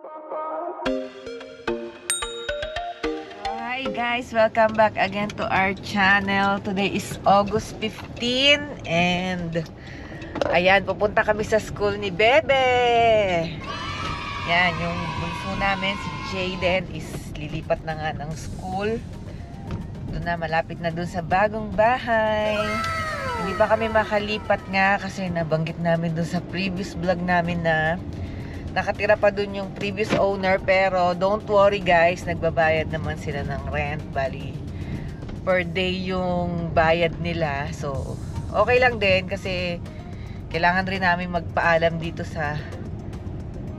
Hi guys, welcome back again to our channel. Today is August 15 and ayan, pupunta kami sa school ni Bebe. Yan, yung bunso namin si Jaden is lilipat na nga ng school. Doon na, malapit na doon sa bagong bahay. Hindi pa kami makalipat nga kasi nabanggit namin doon sa previous vlog namin na nakatira pa dun yung previous owner, pero don't worry guys, nagbabayad naman sila ng rent. Bali, per day yung bayad nila. So, okay lang din kasi kailangan rin namin magpaalam dito sa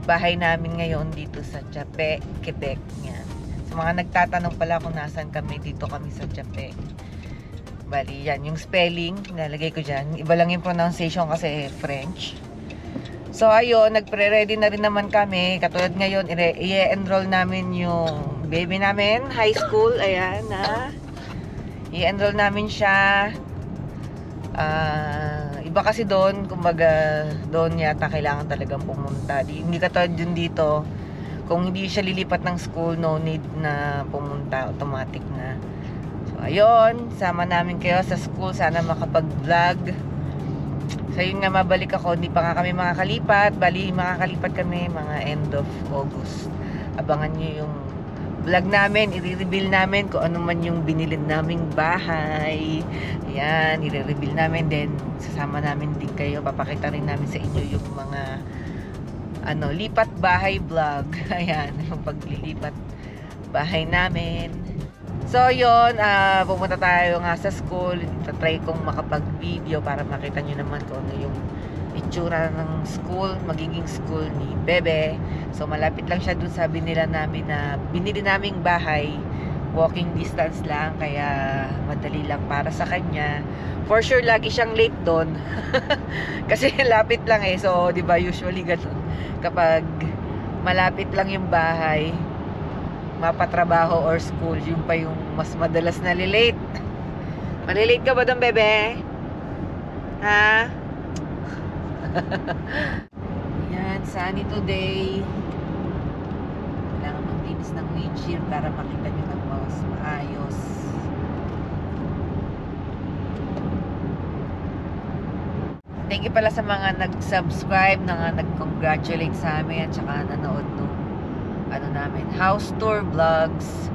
bahay namin ngayon dito sa Chape, Quebec. Yan. Sa mga nagtatanong pala kung nasan kami, dito kami sa Chape. Bali, yan yung spelling, nalagay ko dyan. Iba lang yung pronunciation kasi French. So ayun, nagpre-ready na rin naman kami. Katulad ngayon, i-enroll namin yung baby namin, high school. Ayan na. I-enroll namin siya. Iba kasi doon, kumbaga doon yata kailangan talagang pumunta. Hindi katulad yun dito. Kung hindi siya lilipat ng school, no need na pumunta, automatic na. So ayun, sama namin kayo sa school. Sana makapag-vlog. So yun nga, mabalik ako, hindi pa nga kami makakalipat. Bali, makakalipat kami mga end of August. Abangan nyo yung vlog namin, i-reveal namin kung ano man yung binilin naming bahay. Ayan, i-reveal namin, then sasama namin din kayo. Papakita rin namin sa inyo yung mga lipat bahay vlog. Ayan, yung paglilipat bahay namin. So yun, pumunta tayo nga sa school. Try kong makapag-video para makita nyo naman kung ano yung itsura ng school, magiging school ni Bebe. So malapit lang siya dun sa binila namin na binili naming bahay. Walking distance lang, kaya madali lang para sa kanya. For sure, lagi siyang late doon. Kasi lapit lang eh. So, di ba usually ganun. Kapag malapit lang yung bahay, mapatrabaho or school, yung pa yung mas madalas na lilate. Malilate ka ba doon, Bebe? Ha? Yan, sunny today. Kailangan maglinis ng windshield para makita nyo ng mas maayos. Thank you pala sa mga nag-subscribe, na nag-congratulate sa amin at saka nanood nung namin, house tour vlogs.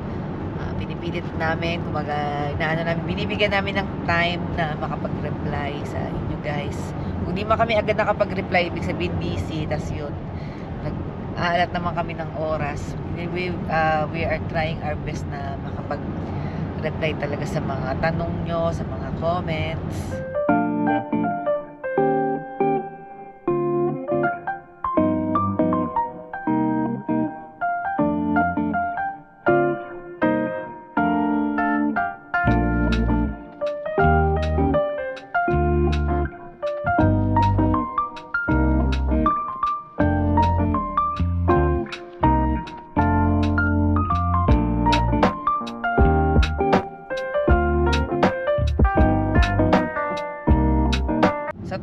Pinipilit namin, kumbaga, binibigyan namin ng time na makapag-reply sa inyo guys. Kung di kami agad nakapag-reply, ibig sabihin busy, tas yun, nag-aalat naman kami ng oras. We are trying our best na makapag-reply talaga sa mga tanong nyo, sa mga comments.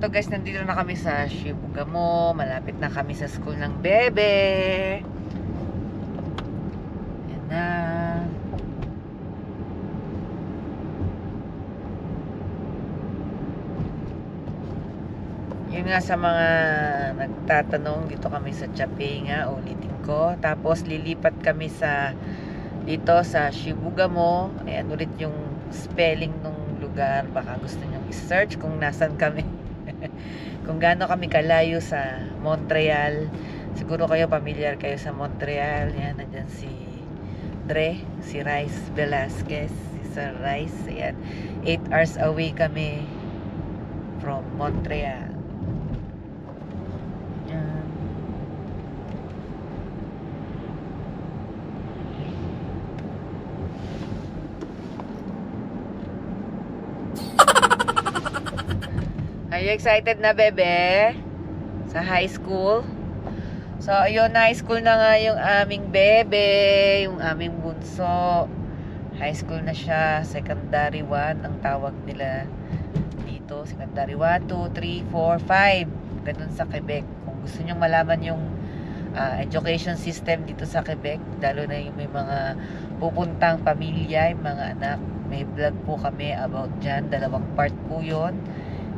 So guys, nandito na kami sa Chibougamau. Malapit na kami sa school ng Bebe. Yan na. Yun nga, sa mga nagtatanong, dito kami sa Chape nga, ulitin ko. Tapos lilipat kami dito sa Chibougamau. Ayan ulit yung spelling ng lugar. Baka gusto nyo i-search kung nasan kami. Kung gaano kami kalayo sa Montreal. Siguro kayo familiar kayo sa Montreal. Yan, nandyan si Dre, si Rice Velasquez, si Sir Rice. Ayan, 8 hours away kami from Montreal. Yan. Are you excited na, Bebe? Sa high school? So, ayun, high school na nga yung aming Bebe, yung aming bunso. High school na siya, secondary 1 ang tawag nila dito. Secondary 1, 2, 3, 4, 5. Ganun sa Quebec. Kung gusto nyo malaman yung education system dito sa Quebec, lalo na yung may mga pupuntang pamilya, yung mga anak. May vlog po kami about dyan, 2 part po yun,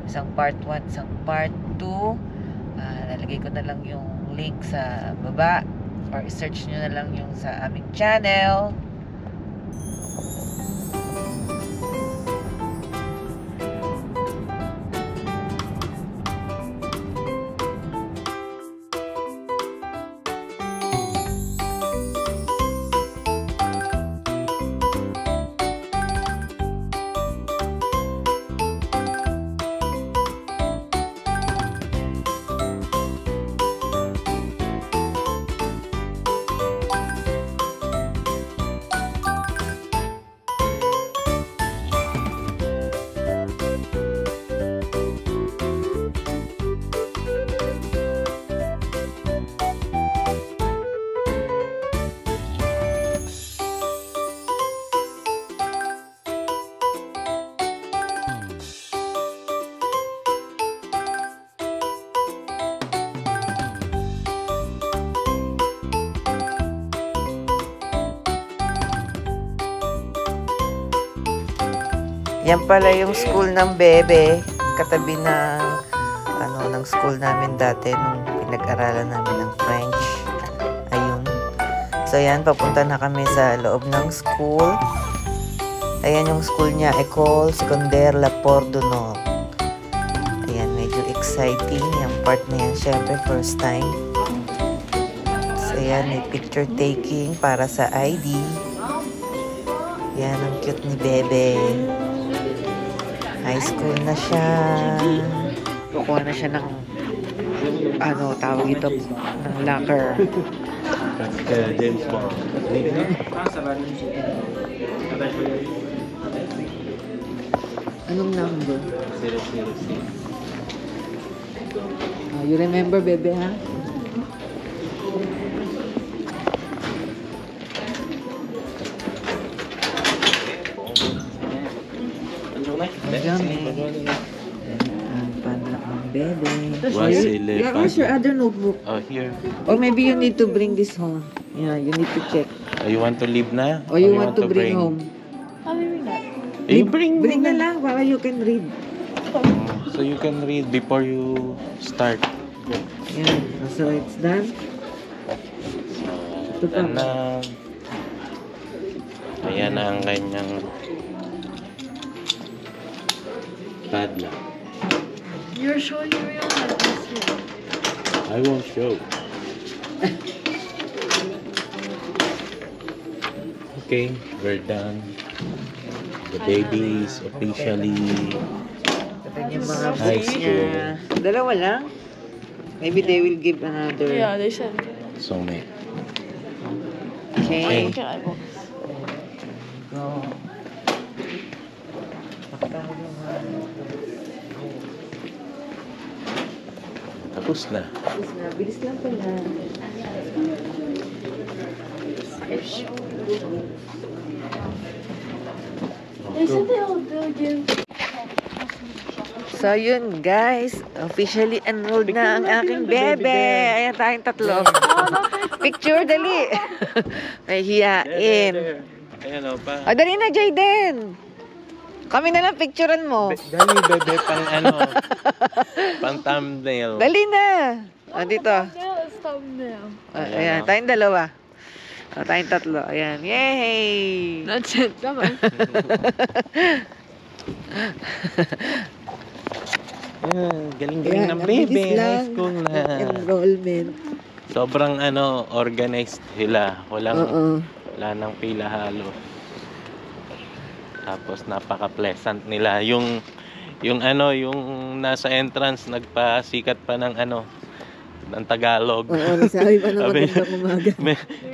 isang part 1, isang part 2. Nalagay ko na lang yung link sa baba, or search nyo na lang yung sa aming channel. Yan pala yung school ng Bebe, katabi ng school namin dati nung pinag-aralan namin ng French. Ayun. So yan, papunta na kami sa loob ng school. Ayan yung school niya, École Secondaire La Porte du Nord. Ayan, medyo exciting yung part na yan. Syempre, first time. So yan, may picture taking para sa ID. Yan, ang cute ni Bebe. High school na siya. Kukuha na siya ng tawag ito, ng locker. James Bond. Anong number? 006. You remember, Bebe, ha? Bebe. Where's your other notebook? Oh, here. Or maybe you need to bring this home. Yeah, you need to check. Oh, you want to leave na? Or you want to bring home? How do we bring that? You bring na lang para you can read. So you can read before you start. Yeah, so it's done. Ito pa. Ayan na ang kanyang padlock. You're showing your real address here. I won't show. Okay, we're done. The baby is officially Yung mga high books school. niya. Dalawa lang. Maybe they will give another. Yeah, they said. So many. Okay. Look at my books. Go. Tapos na. Bilis lang pala. They said they'll give. So yun guys, officially enrolled na ang aking bebe. Ayan tayong tatlo. Picture dali. May hiyain. Ayan o pa. Dali na Jayden. Kami na lang picturean mo. Dali bebe pang pang thumbnail. Dali na. Dito. Thumbnail is thumbnail. Ayan, tayong dalawa. Tayong tatlo. Ayan. Yay! That's it. Come on. Galing-galing ng bebe. High school na. Enrollment. Sobrang organized sila. Wala nang pila halo. Tapos napaka-pleasant nila. Yung nasa entrance nagpasikat pa ng ng Tagalog. Sabi pa na magandang umaga.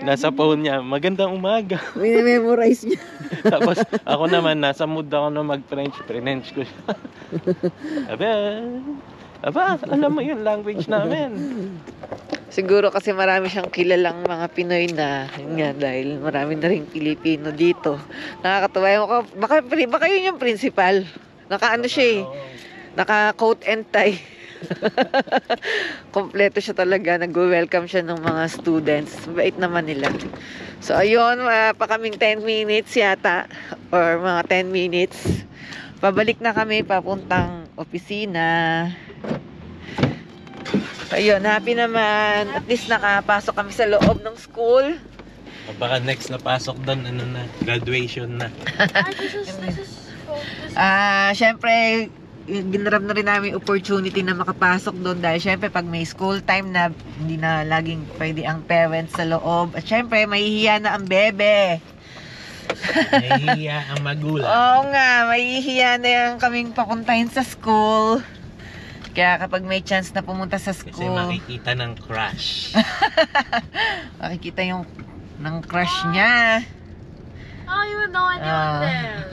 Nasa phone niya, magandang umaga. May memorize niya. Tapos ako naman, nasa mood ako na mag-French. French ko siya. Aba, alam mo yung language namin. Siguro kasi marami siyang kilalang mga Pinoy na, yun nga, dahil marami na rin Pilipino dito. Nakakatawa yung baka yun yung principal. Naka siya eh. Naka coat and tie. Kompleto siya talaga. Nag-welcome siya ng mga students. Bait naman nila. So, ayun, pa kaming 10 minutes yata. Or mga 10 minutes. Pabalik na kami papuntang opisina. So, ayun, happy naman. At least nakapasok kami sa loob ng school. Baka next na pasok doon, ano na, graduation na. Syempre, ginarap na rin namin opportunity na makapasok doon dahil syempre pag may school time na hindi na laging pwede ang parents sa loob. At syempre, mahihiya na ang bebe. Nahihiya ang magulang. Oo nga, mahihiya na yung kaming papuntahin sa school. Kaya kapag may chance na pumunta sa Kasi school, makikita ng crush. makikita yung ng crush niya. Oh, you would know anyone there.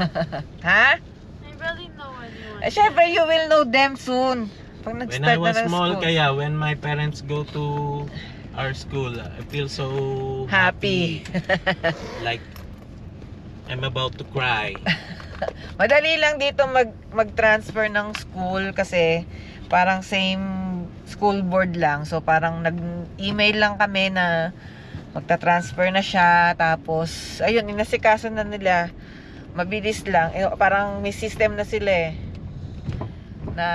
Ha? I really know anyone. Syempre, you will know them soon. Pag When nag-start I was na ng small, school. kaya when my parents go to our school, I feel so Happy. like I'm about to cry. Madali lang dito mag-transfer ng school kasi parang same school board lang. So parang nag-email lang kami na magta-transfer na siya. Tapos, ayun, inasikaso na nila. Mabilis lang. Parang may system na sila eh. Na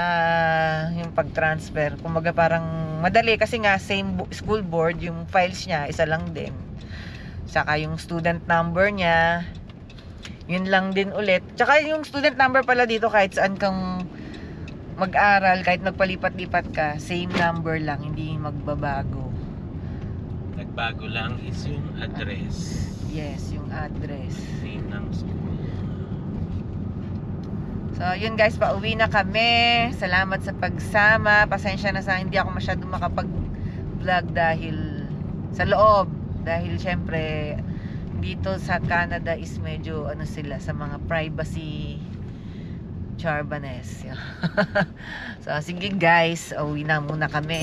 yung pag-transfer. Kumaga parang madali kasi nga same school board. Yung files niya, isa lang din. Saka yung student number niya. Yun lang din ulit. Tsaka yung student number pala dito kahit saan kang mag-aral, kahit magpalipat-lipat ka, same number lang, hindi magbabago. Nagbago lang is yung address. Yes, yung address. Same ng school. So, yun guys, pauwi na kami. Salamat sa pagsama. Pasensya na sa hindi ako masyadong makapag-vlog dahil sa loob. Dahil syempre, dito sa Canada is medyo ano sila sa mga privacy charbanes. So, sige guys, uwi na muna kami.